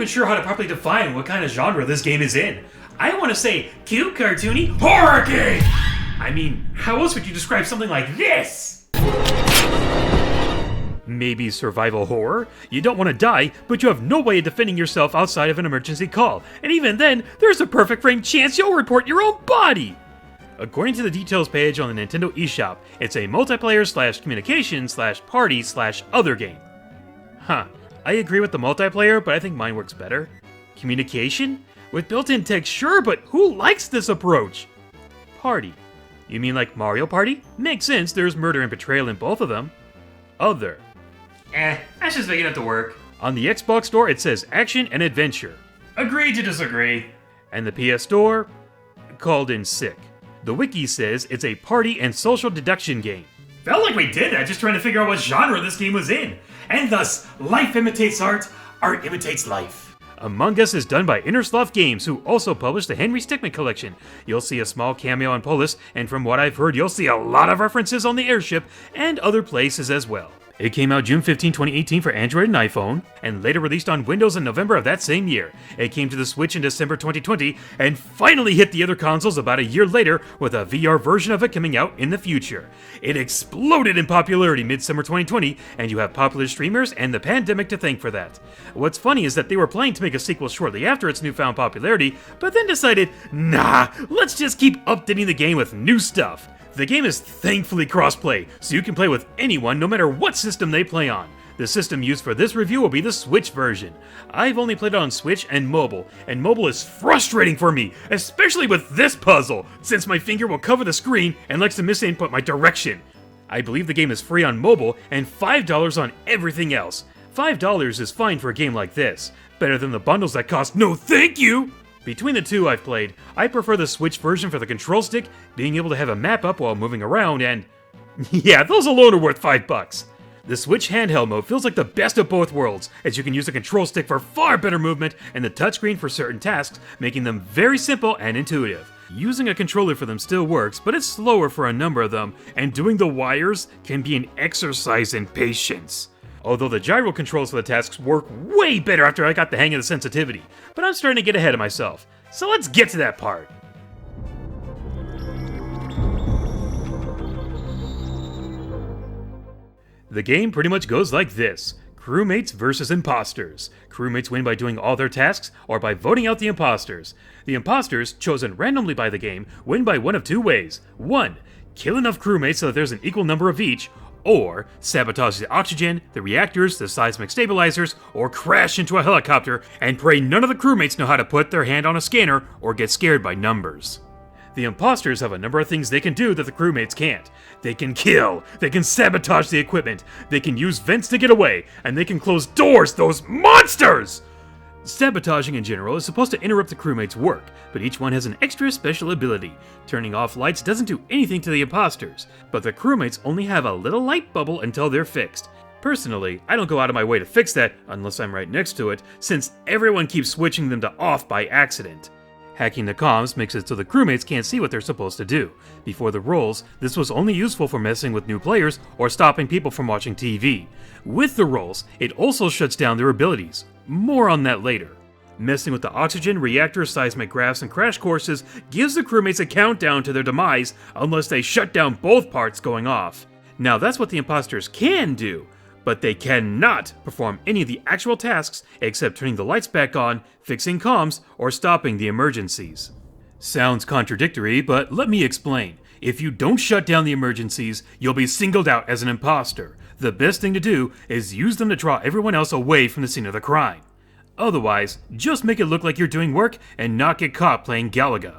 sure how to properly define what kind of genre this game is in. I want to say cute, cartoony, horror game! I mean, how else would you describe something like this? Maybe survival horror? You don't want to die, but you have no way of defending yourself outside of an emergency call. And even then, there's a perfect frame chance you'll report your own body! According to the details page on the Nintendo eShop, it's a multiplayer/communication/party/other game. Huh, I agree with the multiplayer, but I think mine works better. Communication? With built-in text, sure, but who likes this approach? Party. You mean like Mario Party? Makes sense, there's murder and betrayal in both of them. Other. That's just big enough to work. On the Xbox Store, it says Action and Adventure. Agree to disagree. And the PS Store? Called in sick. The wiki says it's a party and social deduction game. Felt like we did that just trying to figure out what genre this game was in. And thus, life imitates art, art imitates life. Among Us is done by Innersloth Games, who also published the Henry Stickmin collection. You'll see a small cameo on Polis, and from what I've heard, you'll see a lot of references on the airship and other places as well. It came out June 15, 2018 for Android and iPhone, and later released on Windows in November of that same year. It came to the Switch in December 2020, and finally hit the other consoles about a year later with a VR version of it coming out in the future. It exploded in popularity mid-summer 2020, and you have popular streamers and the pandemic to thank for that. What's funny is that they were planning to make a sequel shortly after its newfound popularity, but then decided, nah, let's just keep updating the game with new stuff. The game is thankfully cross-play, so you can play with anyone no matter what system they play on. The system used for this review will be the Switch version. I've only played it on Switch and mobile is frustrating for me, especially with this puzzle, since my finger will cover the screen and likes to misinput my direction. I believe the game is free on mobile and $5 on everything else. $5 is fine for a game like this, better than the bundles that cost no thank you! Between the two I've played, I prefer the Switch version for the control stick, being able to have a map up while moving around, and yeah, those alone are worth $5. The Switch handheld mode feels like the best of both worlds, as you can use the control stick for far better movement and the touchscreen for certain tasks, making them very simple and intuitive. Using a controller for them still works, but it's slower for a number of them, and doing the wires can be an exercise in patience. Although the gyro controls for the tasks work way better after I got the hang of the sensitivity, but I'm starting to get ahead of myself. So let's get to that part. The game pretty much goes like this. Crewmates versus imposters. Crewmates win by doing all their tasks or by voting out the imposters. The imposters, chosen randomly by the game, win by one of two ways. 1. Kill enough crewmates so that there's an equal number of each, or sabotage the oxygen, the reactors, the seismic stabilizers, or crash into a helicopter and pray none of the crewmates know how to put their hand on a scanner or get scared by numbers. The imposters have a number of things they can do that the crewmates can't. They can kill, they can sabotage the equipment, they can use vents to get away, and they can close doors, those monsters! Sabotaging in general is supposed to interrupt the crewmates' work, but each one has an extra special ability. Turning off lights doesn't do anything to the imposters, but the crewmates only have a little light bubble until they're fixed. Personally, I don't go out of my way to fix that unless I'm right next to it, since everyone keeps switching them to off by accident. Hacking the comms makes it so the crewmates can't see what they're supposed to do. Before the rolls, this was only useful for messing with new players or stopping people from watching TV. With the rolls, it also shuts down their abilities. More on that later. Messing with the oxygen, reactor, seismic graphs, and crash courses gives the crewmates a countdown to their demise unless they shut down both parts going off. Now that's what the imposters can do, but they cannot perform any of the actual tasks except turning the lights back on, fixing comms, or stopping the emergencies. Sounds contradictory, but let me explain. If you don't shut down the emergencies, you'll be singled out as an imposter. The best thing to do is use them to draw everyone else away from the scene of the crime. Otherwise, just make it look like you're doing work and not get caught playing Galaga.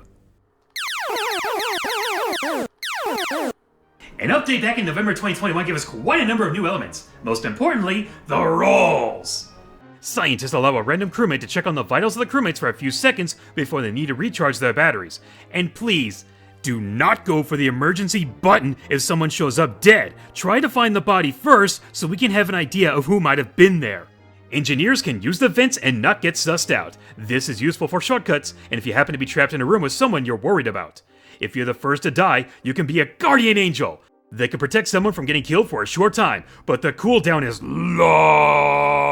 An update back in November 2021 gave us quite a number of new elements. Most importantly, the rolls! Scientists allow a random crewmate to check on the vitals of the crewmates for a few seconds before they need to recharge their batteries. And please, do not go for the emergency button if someone shows up dead. Try to find the body first so we can have an idea of who might have been there. Engineers can use the vents and not get sussed out. This is useful for shortcuts, and if you happen to be trapped in a room with someone you're worried about. If you're the first to die, you can be a guardian angel. They can protect someone from getting killed for a short time, but the cooldown is long.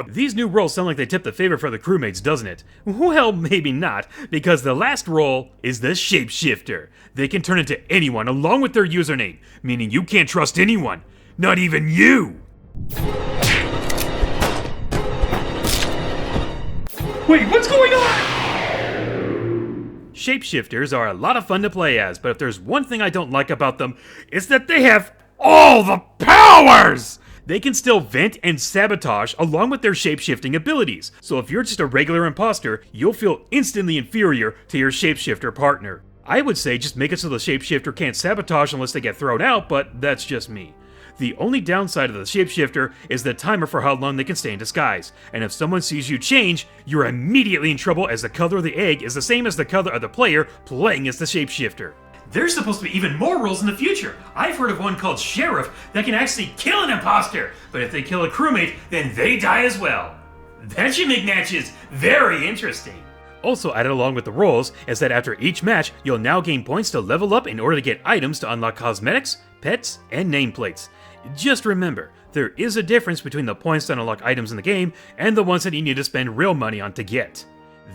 These new roles sound like they tip the favor for the crewmates, doesn't it? Well, maybe not, because the last role is the shapeshifter. They can turn into anyone along with their username, meaning you can't trust anyone, not even you. Wait, what's going on? Shapeshifters are a lot of fun to play as, but if there's one thing I don't like about them, it's that they have all the powers! They can still vent and sabotage along with their shapeshifting abilities, so if you're just a regular imposter, you'll feel instantly inferior to your shapeshifter partner. I would say just make it so the shapeshifter can't sabotage unless they get thrown out, but that's just me. The only downside of the shapeshifter is the timer for how long they can stay in disguise, and if someone sees you change, you're immediately in trouble as the color of the egg is the same as the color of the player playing as the shapeshifter. There's supposed to be even more roles in the future. I've heard of one called Sheriff that can actually kill an imposter, but if they kill a crewmate, then they die as well. That should make matches very interesting. Also added along with the roles is that after each match, you'll now gain points to level up in order to get items to unlock cosmetics, pets, and nameplates. Just remember, there is a difference between the points that unlock items in the game and the ones that you need to spend real money on to get.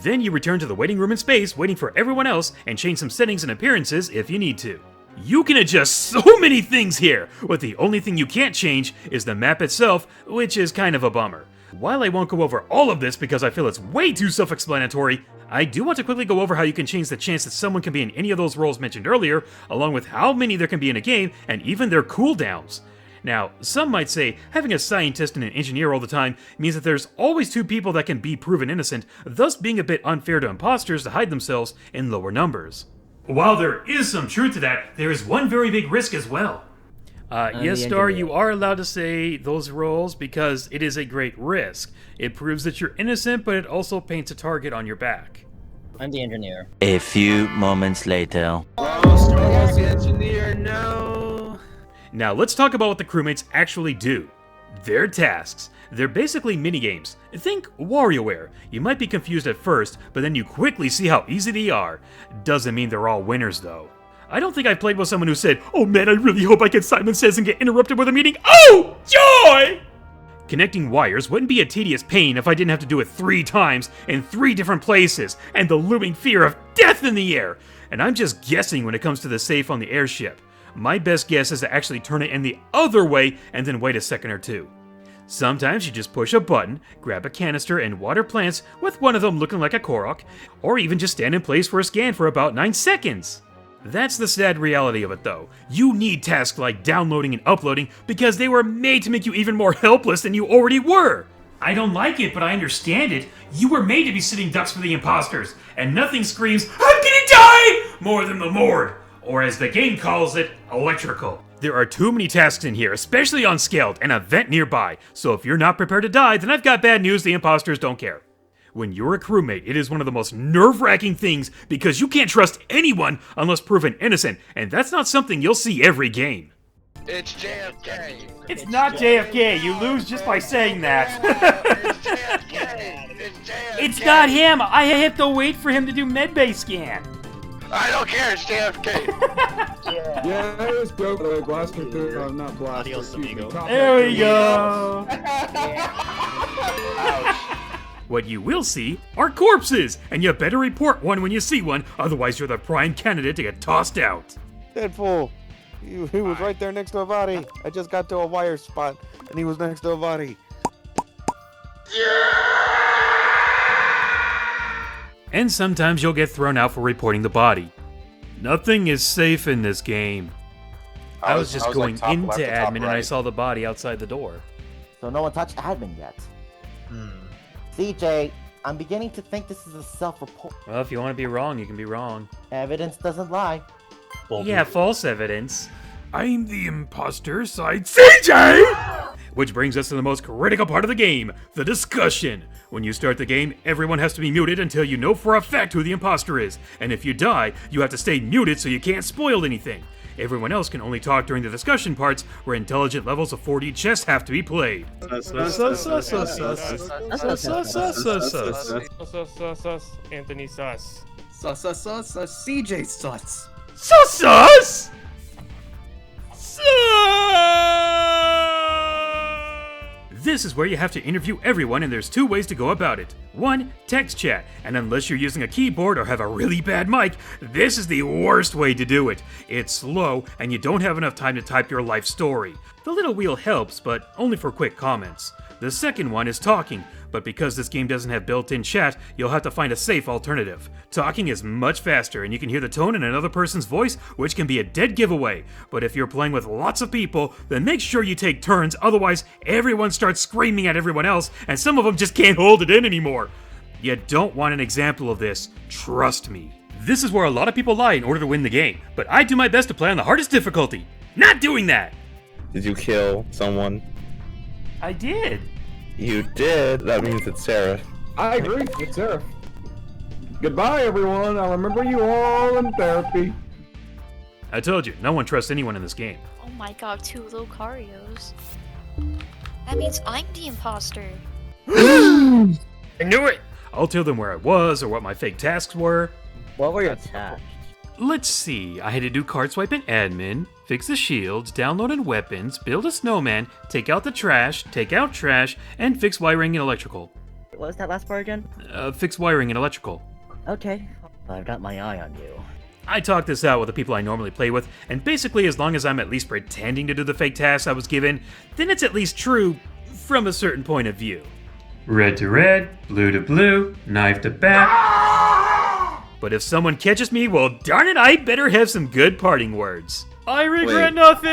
Then you return to the waiting room in space, waiting for everyone else, and change some settings and appearances if you need to. You can adjust so many things here, but the only thing you can't change is the map itself, which is kind of a bummer. While I won't go over all of this because I feel it's way too self-explanatory, I do want to quickly go over how you can change the chance that someone can be in any of those roles mentioned earlier, along with how many there can be in a game, and even their cooldowns. Now, some might say having a scientist and an engineer all the time means that there's always two people that can be proven innocent, thus being a bit unfair to imposters to hide themselves in lower numbers. While there is some truth to that, there is one very big risk as well. Yes, Star, you are allowed to say those roles because it is a great risk. It proves that you're innocent, but it also paints a target on your back. I'm the engineer. A few moments later. Oh, Star was the engineer, no! Now let's talk about what the crewmates actually do. Their tasks. They're basically minigames. Think WarioWare. You might be confused at first, but then you quickly see how easy they are. Doesn't mean they're all winners though. I don't think I've played with someone who said, "Oh man, I really hope I get Simon Says and get interrupted with a meeting." Oh, joy! Connecting wires wouldn't be a tedious pain if I didn't have to do it 3 times in 3 different places, and the looming fear of death in the air. And I'm just guessing when it comes to the safe on the airship. My best guess is to actually turn it in the other way and then wait a second or two. Sometimes you just push a button, grab a canister, and water plants with one of them looking like a Korok, or even just stand in place for a scan for about 9 seconds. That's the sad reality of it though. You need tasks like downloading and uploading because they were made to make you even more helpless than you already were. I don't like it, but I understand it. You were made to be sitting ducks for the imposters, and nothing screams, "I'm gonna die!" more than the Mord, or as the game calls it, electrical. There are too many tasks in here, especially on Scaled, and a vent nearby, so if you're not prepared to die, then I've got bad news, the imposters don't care. When you're a crewmate, it is one of the most nerve-wracking things because you can't trust anyone unless proven innocent, and that's not something you'll see every game. It's JFK! It's not JFK, you lose just by saying that. It's JFK! It's JFK! It's not him, I have to wait for him to do medbay scan. I don't care, it's JFK! Yeah, I was broke like blaster through. I'm not blaster. Adios, amigo. There we go. Ouch. What you will see are corpses, and you better report one when you see one, otherwise you're the prime candidate to get tossed out. Deadpool. He was right there next to a body. I just got to a wire spot, and he was next to a body. And sometimes you'll get thrown out for reporting the body. Nothing is safe in this game. I was just going like into left to top admin and I saw the body outside the door. So no one touched admin yet. CJ, I'm beginning to think this is a self-report. Well, if you want to be wrong, you can be wrong. Evidence doesn't lie. Yeah, false evidence. I'm the imposter side CJ! Which brings us to the most critical part of the game, the discussion. When you start the game, everyone has to be muted until you know for a fact who the imposter is. And if you die, you have to stay muted so you can't spoil anything. Everyone else can only talk during the discussion parts where intelligent levels of 4D chess have to be played. Anthony Sus. CJ Suts. Sus! This is where you have to interview everyone, and there's 2 ways to go about it. 1, text chat, and unless you're using a keyboard or have a really bad mic, this is the worst way to do it. It's slow, and you don't have enough time to type your life story. The little wheel helps, but only for quick comments. The second one is talking, but because this game doesn't have built-in chat, you'll have to find a safe alternative. Talking is much faster, and you can hear the tone in another person's voice, which can be a dead giveaway. But if you're playing with lots of people, then make sure you take turns, otherwise everyone starts screaming at everyone else, and some of them just can't hold it in anymore. You don't want an example of this, trust me. This is where a lot of people lie in order to win the game, but I do my best to play on the hardest difficulty. Not doing that! Did you kill someone? I did. You did. That means it's Sarah. I agree. It's Sarah. Goodbye, everyone. I'll remember you all in therapy. I told you, no one trusts anyone in this game. Oh my god, 2 Locarios. That means I'm the imposter. I knew it! I'll tell them where I was or what my fake tasks were. What were your tasks? Let's see, I had to do card swipe and admin, fix the shields, download and weapons, build a snowman, take out the trash, take out trash, and fix wiring and electrical. What was that last part again? Fix wiring and electrical. Okay, I've got my eye on you. I talked this out with the people I normally play with, and basically as long as I'm at least pretending to do the fake tasks I was given, then it's at least true from a certain point of view. Red to red, blue to blue, knife to bat. But if someone catches me, well darn it, I better have some good parting words. I regret nothing!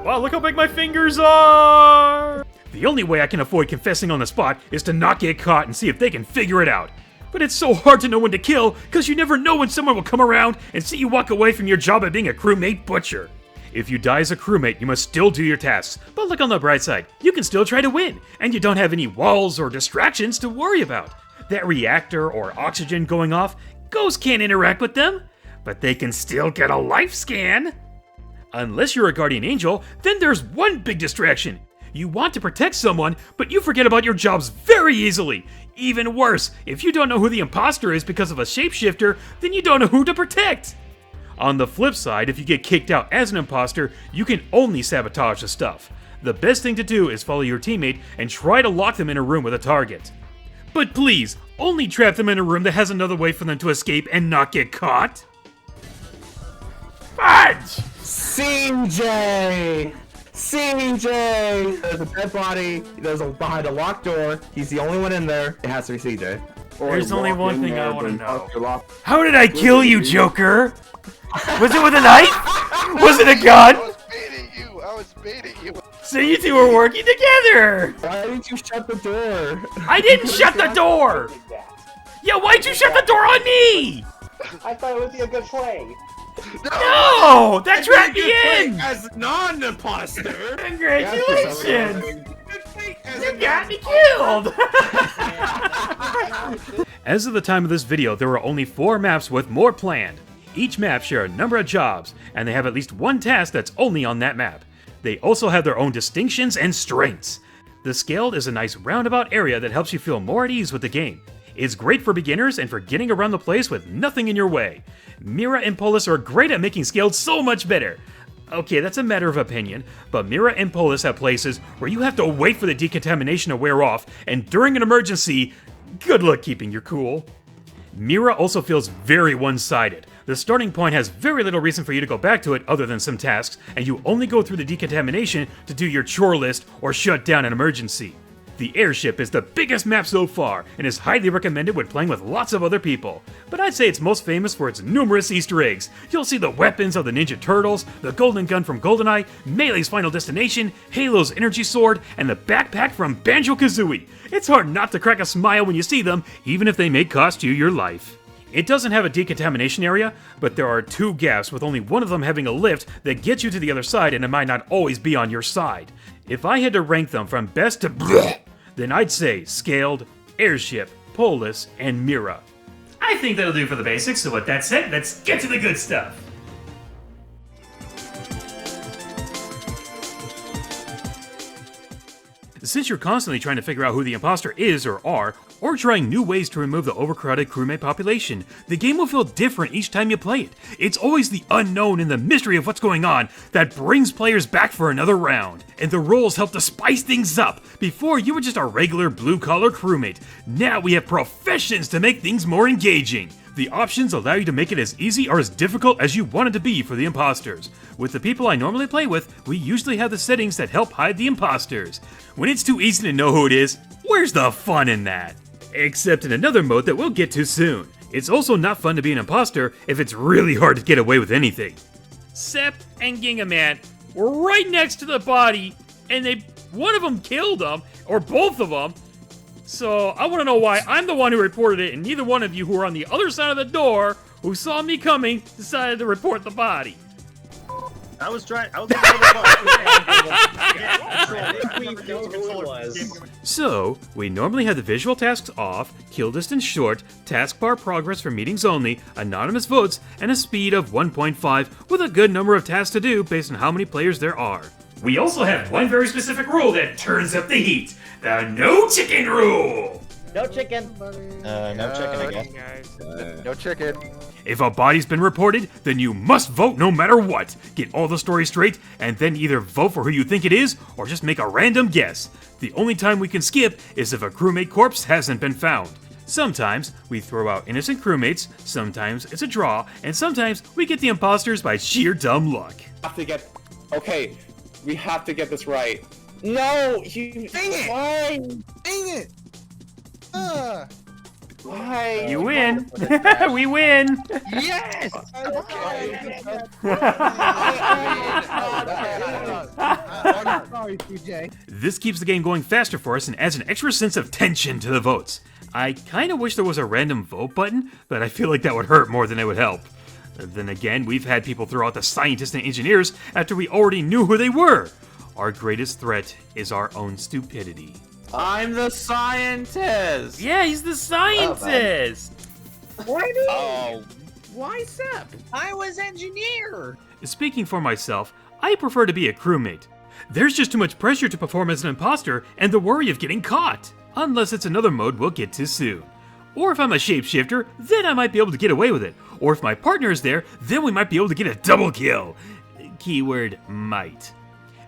Wow, look how big my fingers are! The only way I can avoid confessing on the spot is to not get caught and see if they can figure it out. But it's so hard to know when to kill, because you never know when someone will come around and see you walk away from your job of being a crewmate butcher. If you die as a crewmate, you must still do your tasks, but look on the bright side, you can still try to win, and you don't have any walls or distractions to worry about. That reactor or oxygen going off, ghosts can't interact with them, but they can still get a life scan. Unless you're a guardian angel, then there's one big distraction. You want to protect someone, but you forget about your jobs very easily. Even worse, if you don't know who the imposter is because of a shapeshifter, then you don't know who to protect. On the flip side, if you get kicked out as an imposter, you can only sabotage the stuff. The best thing to do is follow your teammate and try to lock them in a room with a target. But please, only trap them in a room that has another way for them to escape and not get caught. Fudge! CJ! CJ! There's a dead body. There's behind a locked door. He's the only one in there. It has to be CJ. There's only one thing I want to know. How did I kill you, Joker? Was it with a knife? Was it a gun? I was beating you. I was beating you. So you 2 were working together! Why didn't you shut the door? I didn't shut the door! Yeah, why'd you shut the door on me? I thought it would be a good play. No! That trapped me in! As non-imposter. Congratulations! You got me killed! As of the time of this video, there are only 4 maps with more planned. Each map share a number of jobs, and they have at least one task that's only on that map. They also have their own distinctions and strengths. The Scaled is a nice roundabout area that helps you feel more at ease with the game. It's great for beginners and for getting around the place with nothing in your way. Mira and Polis are great at making Scaled so much better. Okay, that's a matter of opinion, but Mira and Polis have places where you have to wait for the decontamination to wear off, and during an emergency, good luck keeping your cool. Mira also feels very one-sided. The starting point has very little reason for you to go back to it other than some tasks, and you only go through the decontamination to do your chore list or shut down an emergency. The airship is the biggest map so far, and is highly recommended when playing with lots of other people. But I'd say it's most famous for its numerous Easter eggs. You'll see the weapons of the Ninja Turtles, the golden gun from GoldenEye, Melee's Final Destination, Halo's energy sword, and the backpack from Banjo-Kazooie. It's hard not to crack a smile when you see them, even if they may cost you your life. It doesn't have a decontamination area, but there are 2 gaps with only one of them having a lift that gets you to the other side, and it might not always be on your side. If I had to rank them from best to bleh, then I'd say Scaled, Airship, Polis, and Mira. I think that'll do for the basics, so with that said, let's get to the good stuff. Since you're constantly trying to figure out who the imposter is or are, or trying new ways to remove the overcrowded crewmate population, the game will feel different each time you play it. It's always the unknown and the mystery of what's going on that brings players back for another round. And the roles help to spice things up. Before, you were just a regular blue-collar crewmate. Now we have professions to make things more engaging. The options allow you to make it as easy or as difficult as you want it to be for the imposters. With the people I normally play with, we usually have the settings that help hide the imposters. When it's too easy to know who it is, where's the fun in that? Except in another mode that we'll get to soon. It's also not fun to be an imposter if it's really hard to get away with anything. Sep and Gingaman were right next to the body, and one of them killed them, or both of them. So I want to know why I'm the one who reported it, and neither one of you who were on the other side of the door, who saw me coming, decided to report the body. I was trying. I was So, we normally have the visual tasks off, kill distance short, taskbar progress for meetings only, anonymous votes, and a speed of 1.5 with a good number of tasks to do based on how many players there are. We also have one very specific rule that turns up the heat. The no chicken rule! No chicken. no chicken, I guess. Guys. No chicken. If a body's been reported, then you must vote no matter what. Get all the stories straight, and then either vote for who you think it is, or just make a random guess. The only time we can skip is if a crewmate corpse hasn't been found. Sometimes we throw out innocent crewmates, sometimes it's a draw, and sometimes we get the imposters by sheer dumb luck. Okay, we have to get this right. No, you. Dang it! Why? Dang it! Why? You win! We win! Yes! Sorry, CJ. This keeps the game going faster for us and adds an extra sense of tension to the votes. I kinda wish there was a random vote button, but I feel like that would hurt more than it would help. Then again, we've had people throw out the scientists and engineers after we already knew who they were. Our greatest threat is our own stupidity. I'm the scientist. Yeah, he's the scientist! Why me? Oh, why Sep? I was engineer. Speaking for myself, I prefer to be a crewmate. There's just too much pressure to perform as an imposter and the worry of getting caught. Unless it's another mode we'll get to soon. Or if I'm a shapeshifter, then I might be able to get away with it. Or if my partner is there, then we might be able to get a double kill. Keyword might.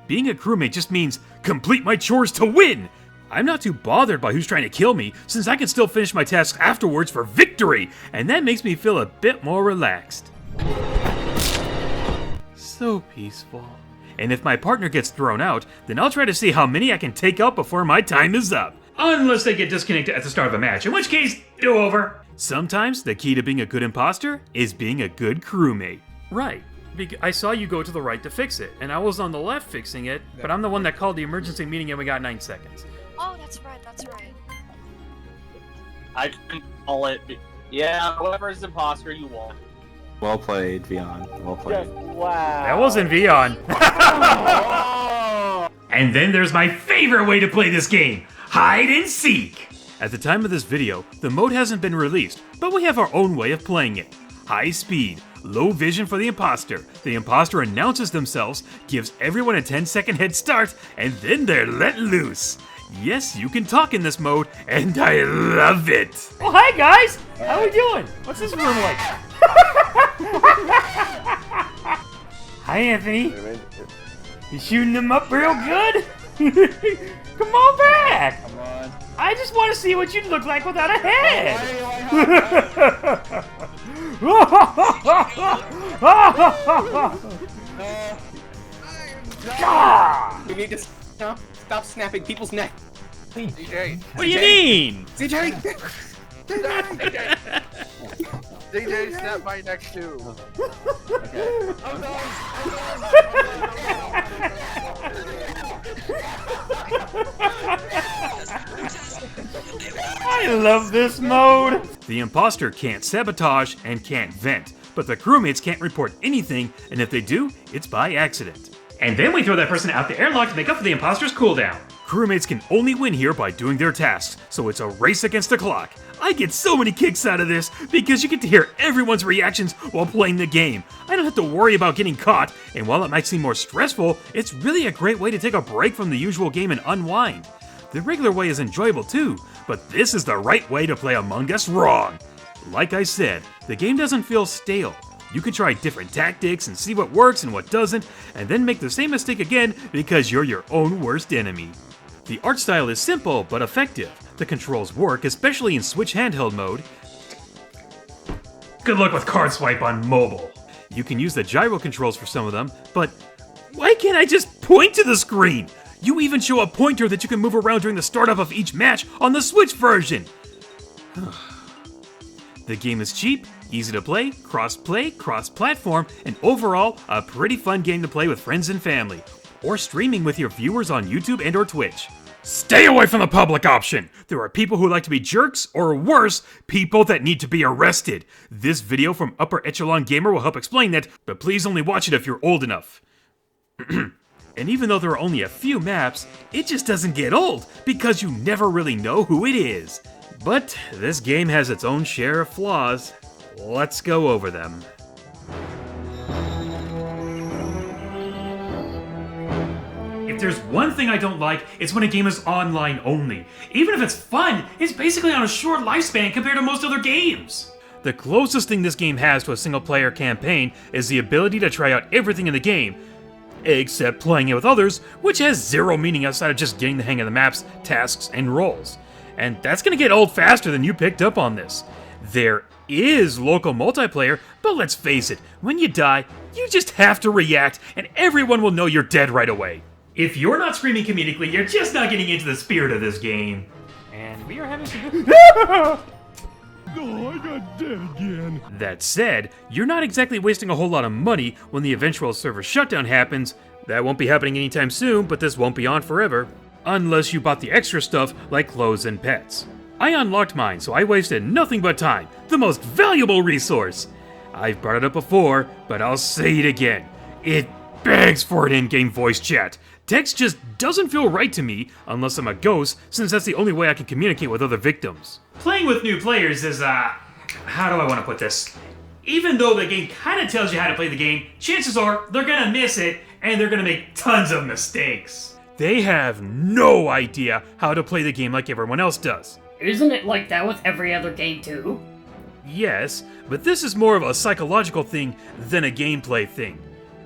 Being a crewmate just means complete my chores to win. I'm not too bothered by who's trying to kill me, since I can still finish my tasks afterwards for victory, and that makes me feel a bit more relaxed. So peaceful. And if my partner gets thrown out, then I'll try to see how many I can take out before my time is up. Unless they get disconnected at the start of a match, in which case, do over. Sometimes the key to being a good imposter is being a good crewmate. Right. I saw you go to the right to fix it, and I was on the left fixing it, but I'm the one that called the emergency meeting and we got 9 seconds. Oh, that's right, that's right. I can call it. Yeah, whoever's imposter you want. Well played, Vion. Well played. Wow. That wasn't Vion. And then there's my favorite way to play this game, hide and seek. At the time of this video, the mode hasn't been released, but we have our own way of playing it. High speed, low vision for the imposter. The imposter announces themselves, gives everyone a 10-second head start, and then they're let loose. Yes, you can talk in this mode, and I love it. Oh, hi guys! How we doing? What's this room like? Hi, Anthony. You shooting them up real good? Come on back. Come on. I just want to see what you'd look like without a head. We need to stop snapping people's neck. DJ. What do you mean? CJ! DJ, snap my neck too. I love this mode! The imposter can't sabotage and can't vent, but the crewmates can't report anything, and if they do, it's by accident. And then we throw that person out the airlock to make up for the imposter's cooldown. Crewmates can only win here by doing their tasks, so it's a race against the clock. I get so many kicks out of this because you get to hear everyone's reactions while playing the game. I don't have to worry about getting caught, and while it might seem more stressful, it's really a great way to take a break from the usual game and unwind. The regular way is enjoyable too, but this is the right way to play Among Us wrong. Like I said, the game doesn't feel stale. You can try different tactics and see what works and what doesn't, and then make the same mistake again because you're your own worst enemy. The art style is simple but effective. The controls work, especially in Switch handheld mode. Good luck with card swipe on mobile. You can use the gyro controls for some of them, but why can't I just point to the screen? You even show a pointer that you can move around during the startup of each match on the Switch version. The game is cheap, easy to play, cross-play, cross-platform, and overall, a pretty fun game to play with friends and family, or streaming with your viewers on YouTube and or Twitch. Stay away from the public option! There are people who like to be jerks, or worse, people that need to be arrested. This video from Upper Echelon Gamer will help explain that, but please only watch it if you're old enough. And even though there are only a few maps, it just doesn't get old, because you never really know who it is. But this game has its own share of flaws. Let's go over them. If there's one thing I don't like, it's when a game is online only. Even if it's fun, it's basically on a short lifespan compared to most other games. The closest thing this game has to a single-player campaign is the ability to try out everything in the game, except playing it with others, which has zero meaning outside of just getting the hang of the maps, tasks, and roles. And that's gonna get old faster than you picked up on this. There is local multiplayer, but let's face it, when you die, you just have to react, and everyone will know you're dead right away. If you're not screaming comedically, you're just not getting into the spirit of this game. And we are having some Oh, I got dead again. That said, you're not exactly wasting a whole lot of money when the eventual server shutdown happens. That won't be happening anytime soon, but this won't be on forever. Unless you bought the extra stuff like clothes and pets. I unlocked mine, so I wasted nothing but time, the most valuable resource. I've brought it up before, but I'll say it again. It begs for an in-game voice chat. Text just doesn't feel right to me unless I'm a ghost, since that's the only way I can communicate with other victims. Playing with new players is, how do I want to put this? Even though the game kind of tells you how to play the game, chances are they're gonna miss it, and they're gonna make tons of mistakes. They have no idea how to play the game like everyone else does. Isn't it like that with every other game too? Yes, but this is more of a psychological thing than a gameplay thing.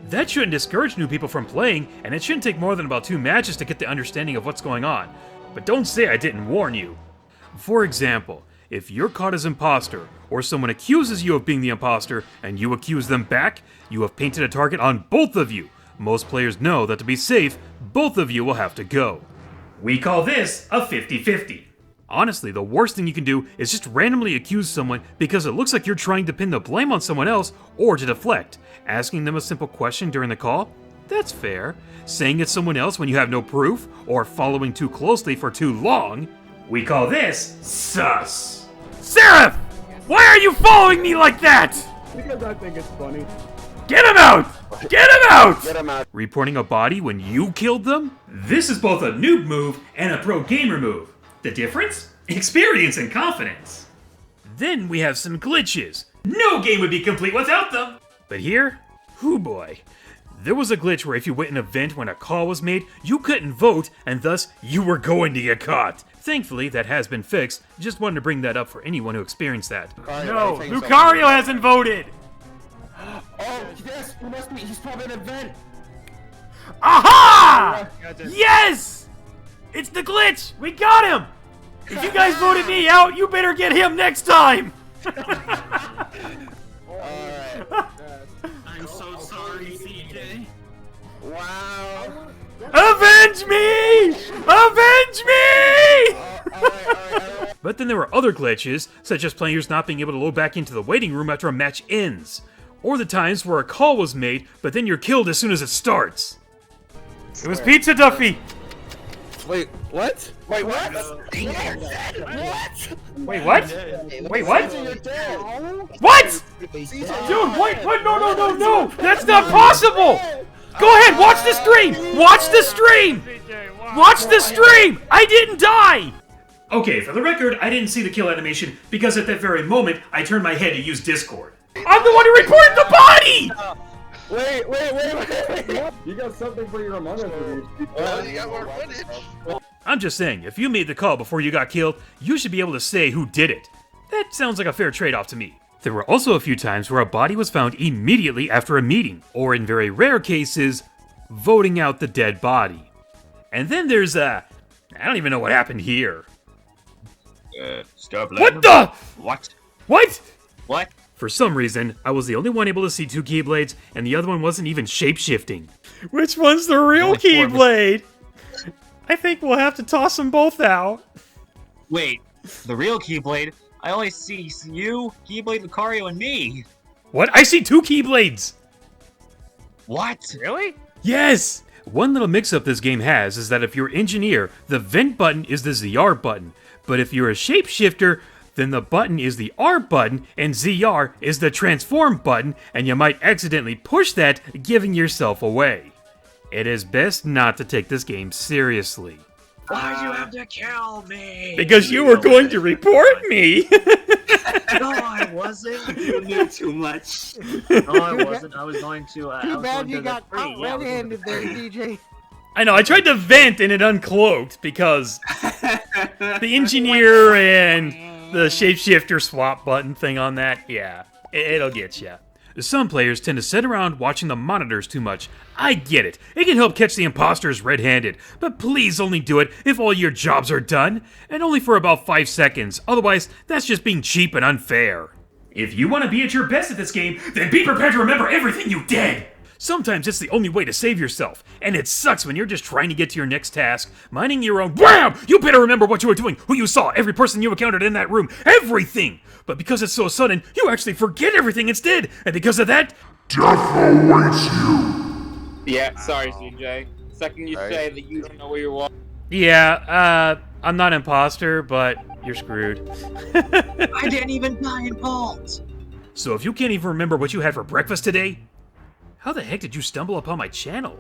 That shouldn't discourage new people from playing, and it shouldn't take more than about 2 matches to get the understanding of what's going on. But don't say I didn't warn you. For example, if you're caught as imposter, or someone accuses you of being the imposter, and you accuse them back, you have painted a target on both of you. Most players know that to be safe, both of you will have to go. We call this a 50-50. Honestly, the worst thing you can do is just randomly accuse someone because it looks like you're trying to pin the blame on someone else or to deflect. Asking them a simple question during the call? That's fair. Saying it's someone else when you have no proof, or following too closely for too long? We call this sus. Seraph! Why are you following me like that? Because I think it's funny. Get him out! Get him out! Get him out. Reporting a body when you killed them? This is both a noob move and a pro gamer move. The difference? Experience and confidence. Then we have some glitches. No game would be complete without them. But here, hoo boy. There was a glitch where if you went in an event when a call was made, you couldn't vote, and thus you were going to get caught. Thankfully, that has been fixed. Just wanted to bring that up for anyone who experienced that. No, Lucario hasn't voted! Oh, yes, he must be. He's probably an event. Aha! Yes! It's the glitch! We got him! If you guys voted me out, you better get him next time! Alright. I'm so sorry, CJ. Wow. Avenge me! Avenge me! But then there were other glitches, such as players not being able to load back into the waiting room after a match ends. Or the times where a call was made, but then you're killed as soon as it starts. It was Pizza Duffy! Wait, what? Wait, what? What? Wait, what? Wait, what? You're dead. What? Dude, wait, what? No! That's not possible! Go ahead, watch the stream! Watch the stream! Watch the stream! I didn't die! Okay, for the record, I didn't see the kill animation because at that very moment, I turned my head to use Discord. I'm the one who reported the body! Wait. You got something for your Among Us reviews. Well, you got more footage. I'm just saying, if you made the call before you got killed, you should be able to say who did it. That sounds like a fair trade-off to me. There were also a few times where a body was found immediately after a meeting, or in very rare cases, voting out the dead body. And then there's I don't even know what happened here. Stop. What the? What? What? What? For some reason, I was the only one able to see two Keyblades, and the other one wasn't even shape-shifting. Which one's the real Keyblade? I think we'll have to toss them both out. Wait, the real Keyblade? I only see you, Keyblade, Lucario, and me. What? I see two Keyblades! What? Really? Yes! One little mix-up this game has is that if you're engineer, the vent button is the ZR button. But if you're a shapeshifter, then the button is the R button, and ZR is the transform button, and you might accidentally push that, giving yourself away. It is best not to take this game seriously. Why'd you have to kill me? Because you were going to report me! No, I wasn't. You knew too much. No, I wasn't. I was going to. Too bad you got caught red-handed there, DJ. I know, I tried to vent and it uncloaked because the engineer and the shapeshifter swap button thing on that, yeah, it'll get ya. Some players tend to sit around watching the monitors too much. I get it. It can help catch the imposters red-handed, but please only do it if all your jobs are done, and only for about 5 seconds. Otherwise, that's just being cheap and unfair. If you want to be at your best at this game, then be prepared to remember everything you did! Sometimes it's the only way to save yourself, and it sucks when you're just trying to get to your next task, minding your own. Wham! You better remember what you were doing, who you saw, every person you encountered in that room, everything! But because it's so sudden, you actually forget everything instead, and because of that, Death awaits you. Yeah, sorry, CJ. Second you say that you don't know where you are. yeah, I'm not imposter, but you're screwed. I didn't even die in Vault. So if you can't even remember what you had for breakfast today, how the heck did you stumble upon my channel?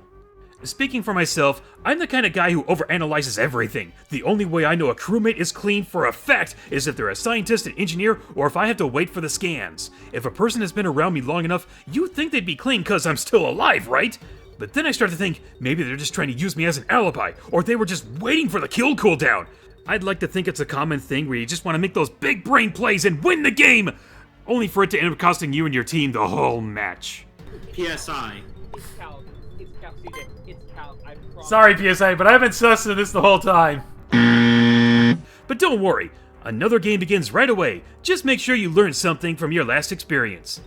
Speaking for myself, I'm the kind of guy who overanalyzes everything. The only way I know a crewmate is clean for a fact is if they're a scientist, an engineer, or if I have to wait for the scans. If a person has been around me long enough, you'd think they'd be clean because I'm still alive, right? But then I start to think, maybe they're just trying to use me as an alibi, or they were just waiting for the kill cooldown. I'd like to think it's a common thing where you just want to make those big brain plays and win the game, only for it to end up costing you and your team the whole match. PSI. Sorry, PSI, but I've been sussing this the whole time. But don't worry, another game begins right away. Just make sure you learn something from your last experience.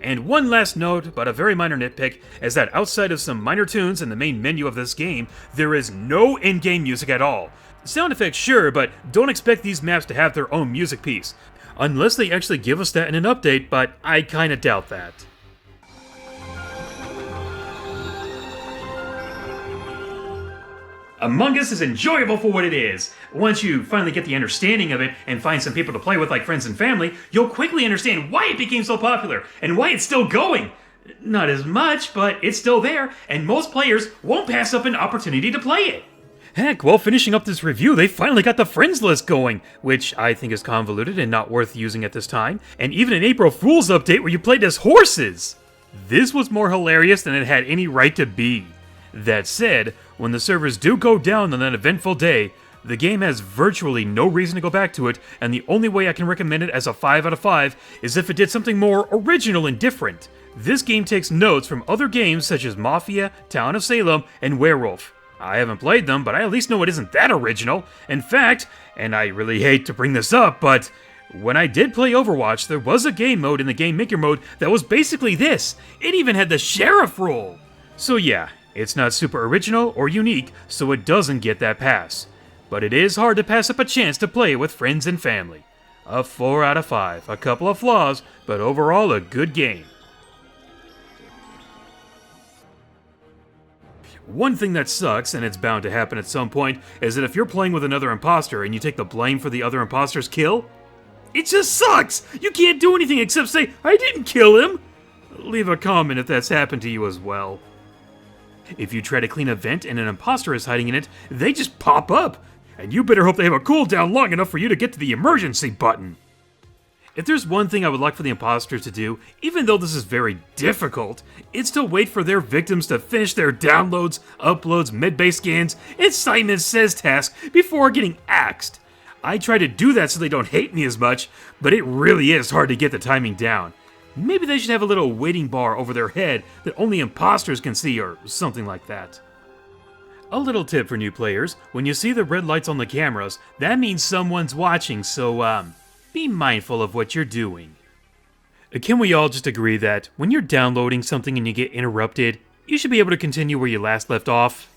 And one last note, but a very minor nitpick, is that outside of some minor tunes in the main menu of this game, there is no in-game music at all. Sound effects, sure, but don't expect these maps to have their own music piece. Unless they actually give us that in an update, but I kinda doubt that. Among Us is enjoyable for what it is. Once you finally get the understanding of it and find some people to play with like friends and family, you'll quickly understand why it became so popular and why it's still going. Not as much, but it's still there, and most players won't pass up an opportunity to play it. Heck, while finishing up this review, they finally got the friends list going, which I think is convoluted and not worth using at this time, and even an April Fool's update where you played as horses. This was more hilarious than it had any right to be. That said, when the servers do go down on that eventful day, the game has virtually no reason to go back to it, and the only way I can recommend it as a 5 out of 5 is if it did something more original and different. This game takes notes from other games such as Mafia, Town of Salem, and Werewolf. I haven't played them, but I at least know it isn't that original. In fact, and I really hate to bring this up, but when I did play Overwatch, there was a game mode in the Game Maker mode that was basically this. It even had the sheriff role. So yeah, it's not super original or unique, so it doesn't get that pass. But it is hard to pass up a chance to play with friends and family. A 4 out of 5, a couple of flaws, but overall a good game. One thing that sucks, and it's bound to happen at some point, is that if you're playing with another imposter and you take the blame for the other imposter's kill, it just sucks! You can't do anything except say, I didn't kill him! Leave a comment if that's happened to you as well. If you try to clean a vent and an imposter is hiding in it, they just pop up! And you better hope they have a cooldown long enough for you to get to the emergency button. If there's one thing I would like for the imposters to do, even though this is very difficult, it's to wait for their victims to finish their downloads, uploads, medbay scans, and Simon Says tasks before getting axed. I try to do that so they don't hate me as much, but it really is hard to get the timing down. Maybe they should have a little waiting bar over their head that only imposters can see or something like that. A little tip for new players, when you see the red lights on the cameras, that means someone's watching, so be mindful of what you're doing. Can we all just agree that when you're downloading something and you get interrupted, you should be able to continue where you last left off?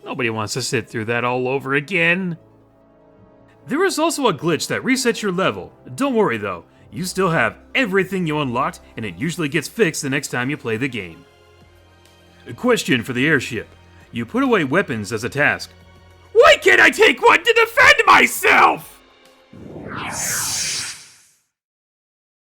Nobody wants to sit through that all over again. There is also a glitch that resets your level. Don't worry though, you still have everything you unlocked and it usually gets fixed the next time you play the game. A question for the airship. You put away weapons as a task. Why can't I take one to defend myself?